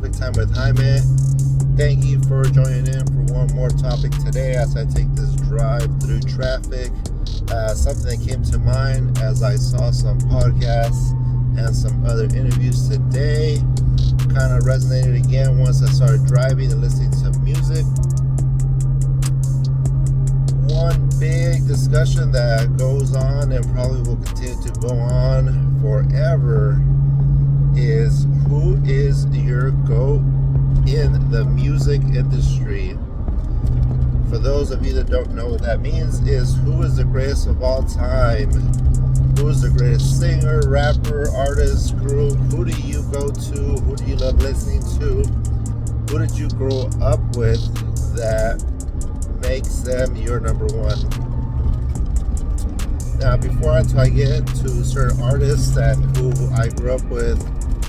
Topic Time with Jaime. Thank you for joining in for one more topic today as I take this drive through traffic. Something that came to mind as I saw some podcasts and some other interviews today kind of resonated again once I started driving and listening to music. One big discussion that goes on and probably will continue to go on forever is who is your GOAT in the music industry. For those of you that don't know what that means, is who is the greatest of all time? Who is the greatest singer, rapper, artist, group? Who do you go to? Who do you love listening to? Who did you grow up with that makes them your number one? Now, before I get to certain artists that who I grew up with,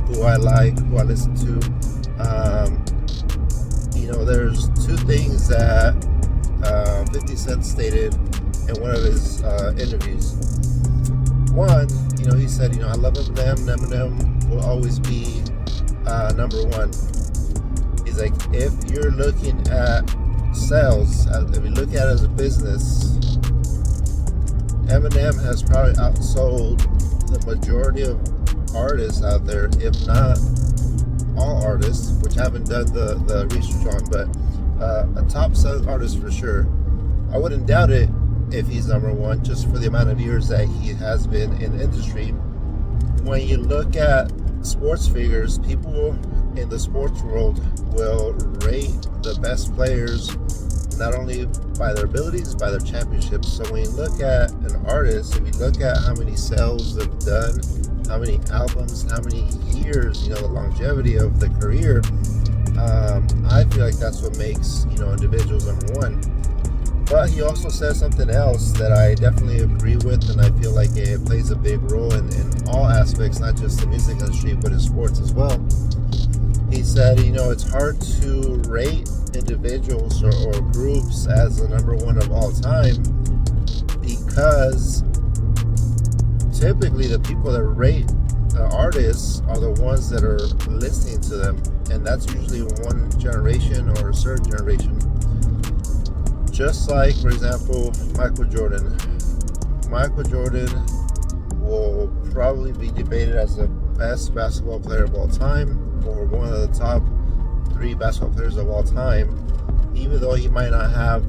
who I like, who I listen to, there's two things that 50 Cent stated in one of his interviews. One, he said, I love Eminem. Eminem will always be number one. He's like, if you're looking at sales, if you look at it as a business, Eminem has probably outsold the majority of artists out there, if not all artists, which I haven't done the research on, but a top selling artist for sure. I wouldn't doubt it if he's number one, just for the amount of years that he has been in the industry. When you look at sports figures, people in the sports world will rate the best players not only by their abilities, by their championships. So when you look at an artist, if you look at how many sales they've done, how many albums, how many years, the longevity of the career, I feel like that's what makes, individuals number one. But he also says something else that I definitely agree with, and I feel like it plays a big role in all aspects, not just the music industry, but in sports as well. He said, it's hard to rate individuals or groups as the number one of all time because typically the people that rate artists are the ones that are listening to them, and that's usually one generation or a certain generation. Just like, for example, Michael Jordan. Michael Jordan will probably be debated as the best basketball player of all time, or one of the top 3 basketball players of all time, even though he might not have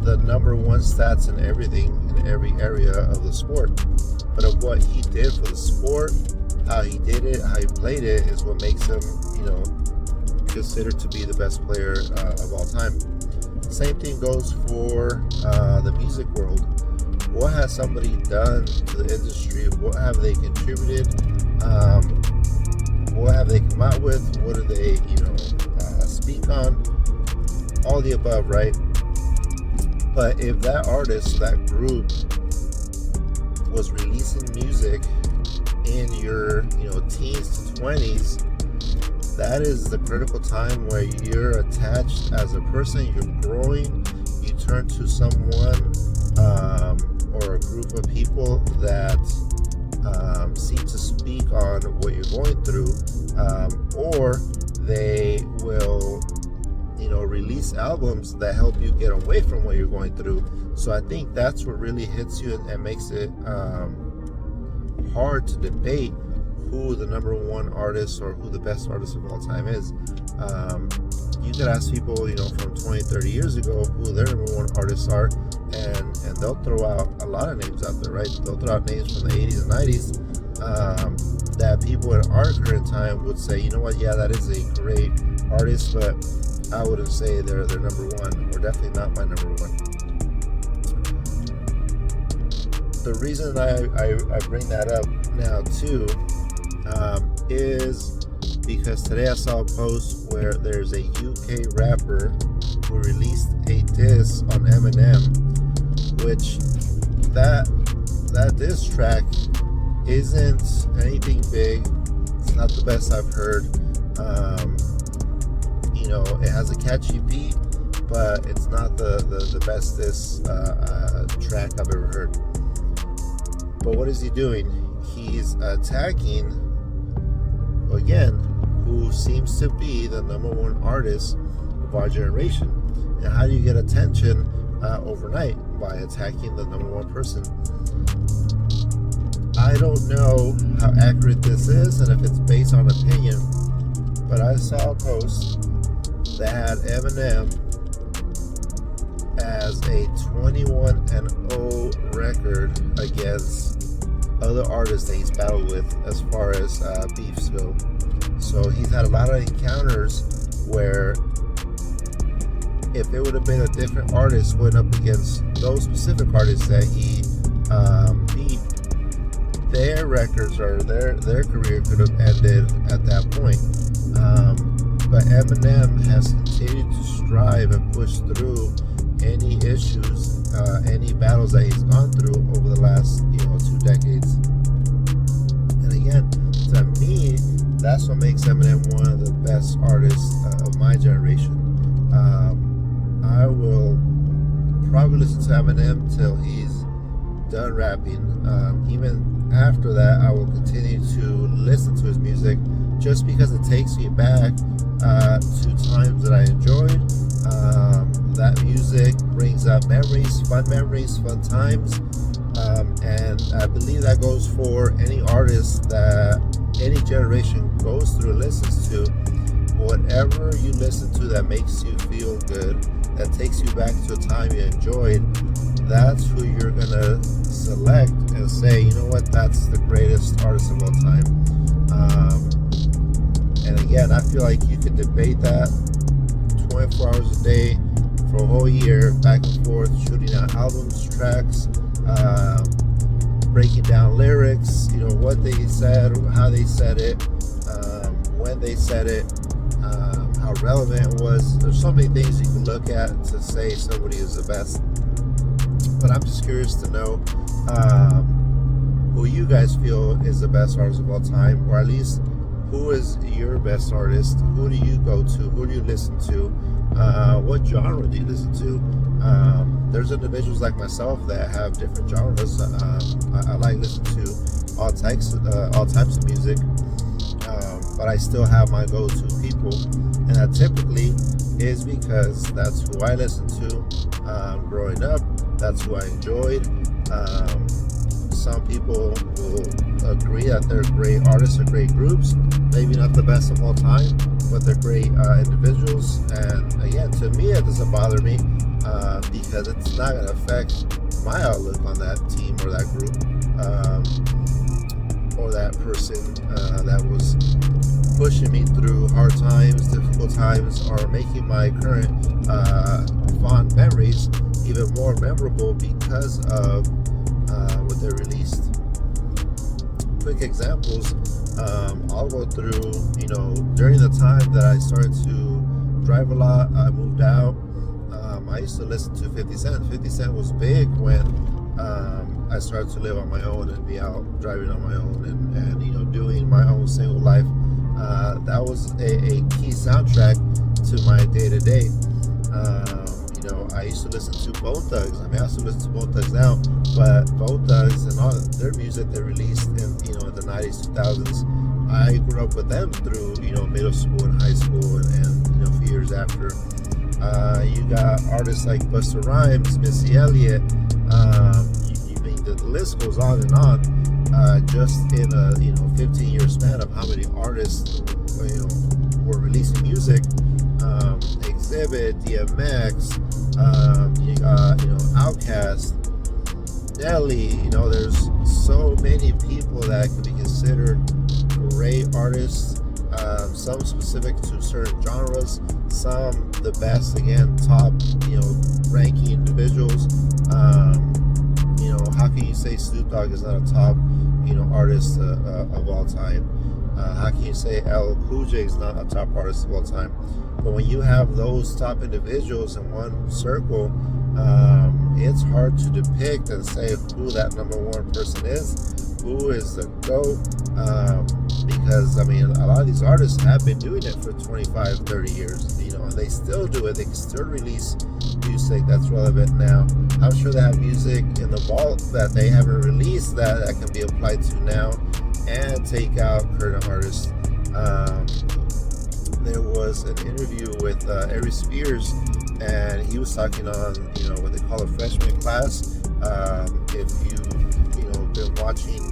the number one stats in everything, in every area of the sport. But of what he did for the sport, how he did it, how he played it, is what makes him, considered to be the best player of all time. Same thing goes for the music world. What has somebody done to the industry? What have they contributed? What have they come out with? What do they, speak on? All the above, right? But if that artist, that group, was releasing music in your, teens to 20s, that is the critical time where you're attached as a person, you're growing, you turn to someone or a group of people that seem to speak on what you're going through, or they will, release albums that help you get away from what you're going through. So I think that's what really hits you and makes it hard to debate who the number one artist or who the best artist of all time is. You could ask people, from 20, 30 years ago who their number one artists are, and they'll throw out a lot of names out there, right? They'll throw out names from the 80s and 90s that people in our current time would say, yeah, that is a great artist, but I wouldn't say they're number one, or definitely not my number one. The reason I bring that up now too is because today I saw a post where there's a UK rapper who released a diss on Eminem, which that diss track isn't anything big. It's not the best I've heard. It has a catchy beat, but it's not the bestest track I've ever heard. But what is he doing? He's attacking, again, who who seems to be the number one artist of our generation. And how do you get attention overnight? By attacking the number one person. I don't know how accurate this is and if it's based on opinion, but I saw a post that had Eminem as a 21-0 record against other artists that he's battled with as far as beefs go. So he's had a lot of encounters where if it would have been a different artist going up against those specific artists that he beat, their records or their career could have ended at that point. But Eminem has continued to strive and push through any issues, any battles that he's gone through over the last 2 decades. And again, to me, that's what makes Eminem one of the best artists of my generation. I will probably listen to Eminem till he's done rapping. Even after that, I will continue to listen to his music just because it takes me back to times that I enjoyed. That music brings up memories, fun times. And I believe that goes for any artist that any generation goes through and listens to. Whatever you listen to that makes you feel good, that takes you back to a time you enjoyed, that's who you're gonna select and say, you know what, that's the greatest artist of all time. And again, I feel like you could debate that 24 hours a day for a whole year, back and forth, shooting out albums, tracks, breaking down lyrics, what they said, how they said it, when they said it, how relevant it was. There's so many things you can look at to say somebody is the best. But I'm just curious to know who you guys feel is the best artist of all time, or at least who is your best artist? Who do you go to? Who do you listen to? What genre do you listen to? There's individuals like myself that have different genres. I like listening to all types of music, but I still have my go-to people, and that typically is because that's who I listened to growing up. That's who I enjoyed. Some people will agree that they're great artists or great groups. Maybe not the best of all time, but they're great individuals. And again, to me, it doesn't bother me because it's not going to affect my outlook on that team or that group or that person that was pushing me through hard times, difficult times, or making my current fond memories even more memorable because of what they released. Quick examples, I'll go through, during the time that I started to drive a lot, I moved out. I used to listen to 50 Cent. 50 Cent was big when I started to live on my own and be out driving on my own and doing my own single life. That was a key soundtrack to my day-to-day. I used to listen to Bone Thugs. I still listen to Bone Thugs now, but Bone Thugs and all their music they released in the 90s, 2000s, I grew up with them through middle school and high school and a few years after. You got artists like Busta Rhymes, Missy Elliott. The list goes on and on. Just in a 15-year span of how many artists were releasing music. Exhibit, DMX, you got Outkast, Nelly. There's so many people that could be considered great artists. Some specific to certain genres, some the best, again, top ranking individuals. How can you say Snoop Dogg is not a top artist of all time? How can you say LL Cool J is not a top artist of all time? But when you have those top individuals in one circle, it's hard to depict and say who that number one person is, who is the GOAT, because a lot of these artists have been doing it for 25, 30 years, and they still do it. They can still release music that's relevant now. I'm sure they have music in the vault that they haven't released that can be applied to now and take out current artists. there was an interview with Ari Spears, and he was talking on what they call a freshman class. If you been watching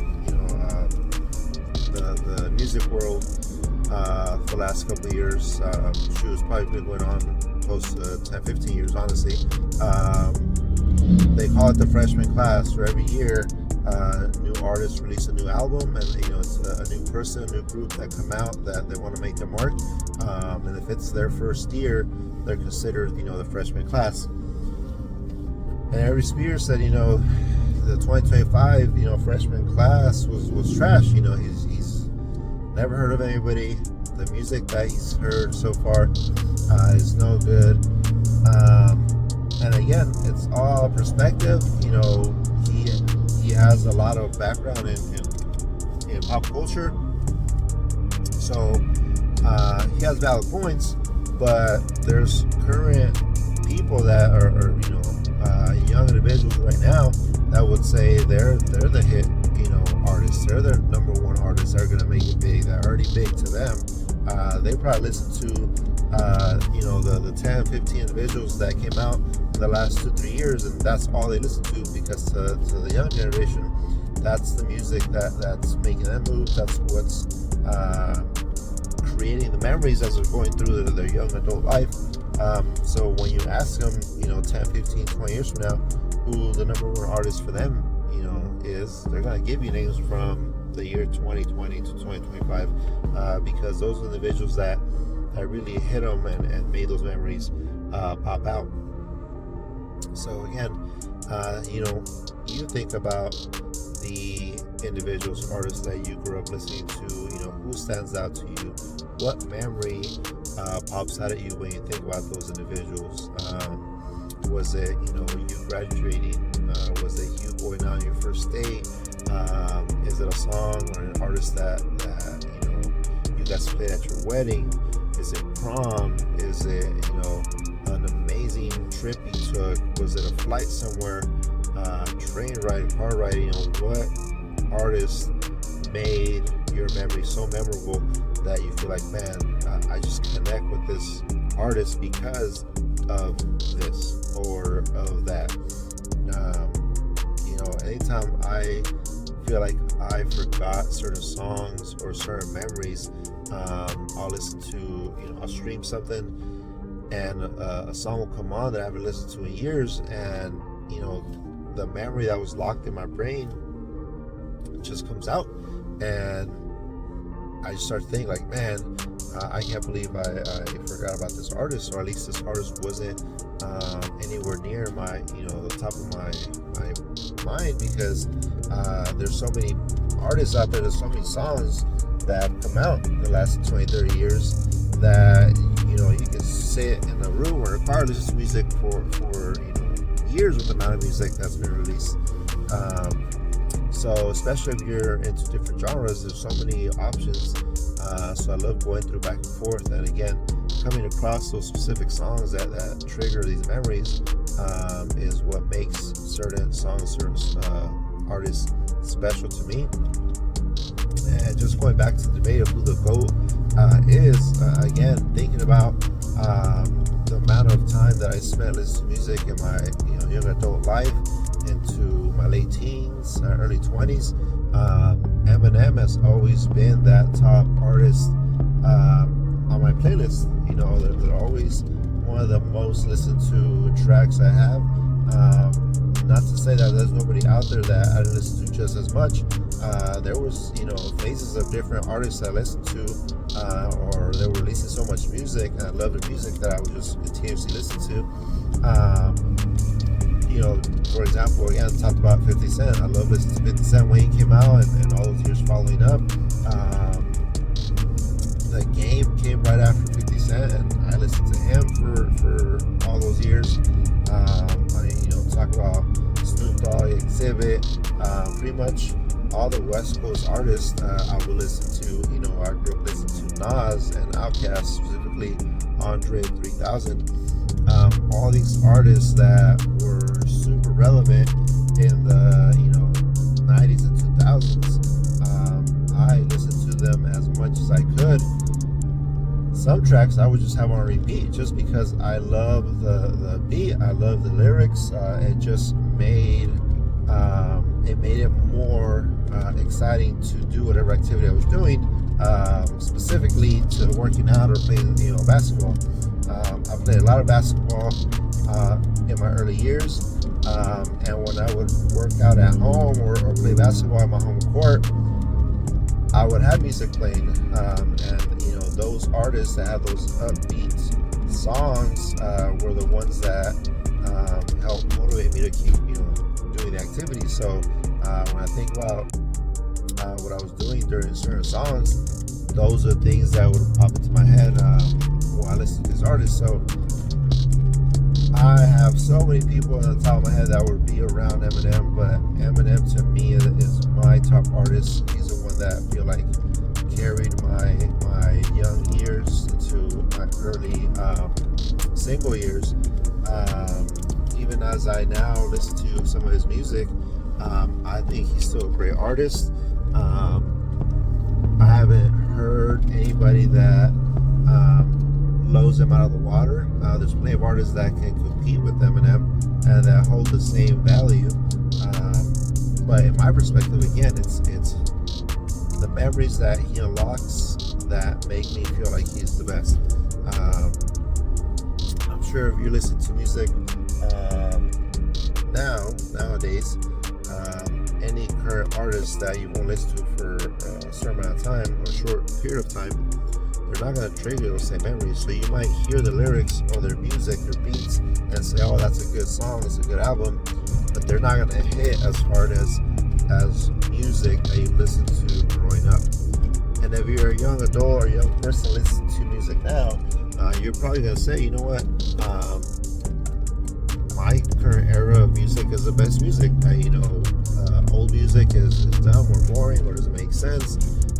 the music world for the last couple of years, she was probably been going on close to 10-15 years, honestly. They call it the freshman class, where every year new artists release a new album, and it's a new person, a new group that come out that they want to make their mark, and if it's their first year, they're considered the freshman class. And Ari Spears said the 2025 freshman class was trash. He's never heard of anybody. The music that he's heard so far is no good. And again, it's all perspective. He has a lot of background in pop culture, so he has valid points. But there's current people that are young individuals right now that would say they're the hit artists. They're the number one artists that are gonna make it big. That are already big to them. They probably listen to the 10, 15 individuals that came out in the last 2-3 years, and that's all they listen to, because to the young generation, that's the music that's making them move. That's what's creating the memories as they're going through their young adult life. So when you ask them 10, 15, 20 years from now who the number one artist for them is, they're going to give you names from the year 2020 to 2025, because those are the individuals that really hit them and made those memories pop out. So again, you think about the individuals, artists that you grew up listening to, who stands out to you, what memory pops out at you when you think about those individuals. Was it you graduating? Was it you going on your first date? Is it a song or an artist that you guys played at your wedding? Is it prom? Is it an amazing trip you took? Was it a flight somewhere? Train ride, car ride? What artist made your memory so memorable that you feel like, man, I just connect with this artist because of this or of that. Anytime I feel like I forgot certain songs or certain memories, I'll listen to, I'll stream something, and a song will come on that I haven't listened to in years, and the memory that was locked in my brain just comes out, and I just start thinking like, man, I can't believe I forgot about this artist, or at least this artist wasn't anywhere near my the top of my mind, because there's so many artists out there, there's so many songs that have come out in the last 20-30 years that you can sit in a room or a car, listen to music for years with the amount of music that's been released. So especially if you're into different genres, there's so many options. So I love going through back and forth, and again, coming across those specific songs that trigger these memories is what makes certain songs, certain artists special to me. And just going back to the debate of who the GOAT is, again, thinking about the amount of time that I spent listening to music in my young adult life into my late teens, early 20s, Eminem has always been that top artist on my playlist. They're always one of the most listened to tracks I have. Not to say that there's nobody out there that I didn't listen to just as much. There was phases of different artists that I listened to, or they were releasing so much music, and I love the music that I would just continuously listen to. For example, again, talked about 50 Cent. I love listening to 50 Cent when he came out, and all those years following up. The Game came right after 50 Cent, and I listened to him for all those years. Talk about Snoop Dogg, Exhibit, pretty much all the West Coast artists I would listen to. I grew up listening to Nas and Outkast, specifically Andre 3000. All these artists that were super relevant in the 90s and 2000s. I listened to them as much as I could some tracks I would just have on repeat just because I love the beat, I love the lyrics. It just made it more exciting to do whatever activity I was doing, specifically to working out or playing, basketball. I played a lot of basketball in my early years, and when I would work out at home or play basketball at my home court, I would have music playing, and those artists that had those upbeat songs were the ones that helped motivate me to keep doing the activity. So when I think about what I was doing during certain songs, those are things that would pop into my head when I listen to these artists. So I have so many people on the top of my head that would be around Eminem, but Eminem to me is my top artist. He's the one that I feel like carried my young years into my early single years. Even as I now listen to some of his music, I think he's still a great artist. I haven't heard anybody that blows him out of the water. There's plenty of artists that can compete with Eminem and that hold the same value. But in my perspective, again, it's the memories that he unlocks that make me feel like he's the best. I'm sure if you listen to music nowadays, any current artist that you won't listen to for a certain amount of time or a short period of time, they're not going to trigger those same memories. So you might hear the lyrics or their music, their beats, and say, oh, that's a good song, that's a good album, but they're not going to hit as hard as music that you listen to growing up. And if you're a young adult or a young person listening to music now, you're probably going to say, you know what, my current era of music is the best music. Old music is dumb or boring or doesn't make sense.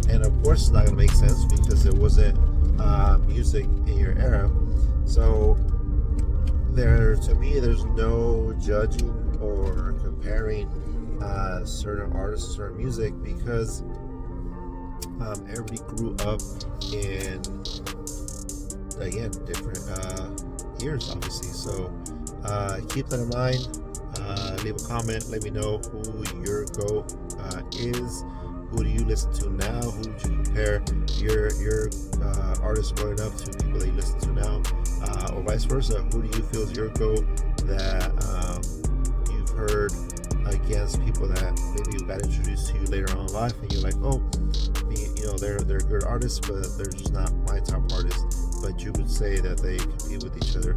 And of course it's not going to make sense because it wasn't music in your era. So to me, there's no judging or comparing certain artists, certain music, because everybody grew up in, again, different years, obviously. So keep that in mind. Leave a comment. Let me know who your GOAT is. Who do you listen to now? Who would you compare your artists growing up to people that you listen to now, or vice versa? Who do you feel is your GOAT that you've heard against people that maybe got introduced to you later on in life, and you're like, oh, they're good artists, but they're just not my top artists. But you would say that they compete with each other.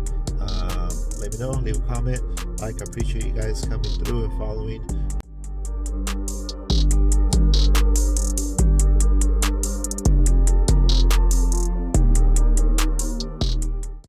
Let me know. Leave a comment. I appreciate you guys coming through and following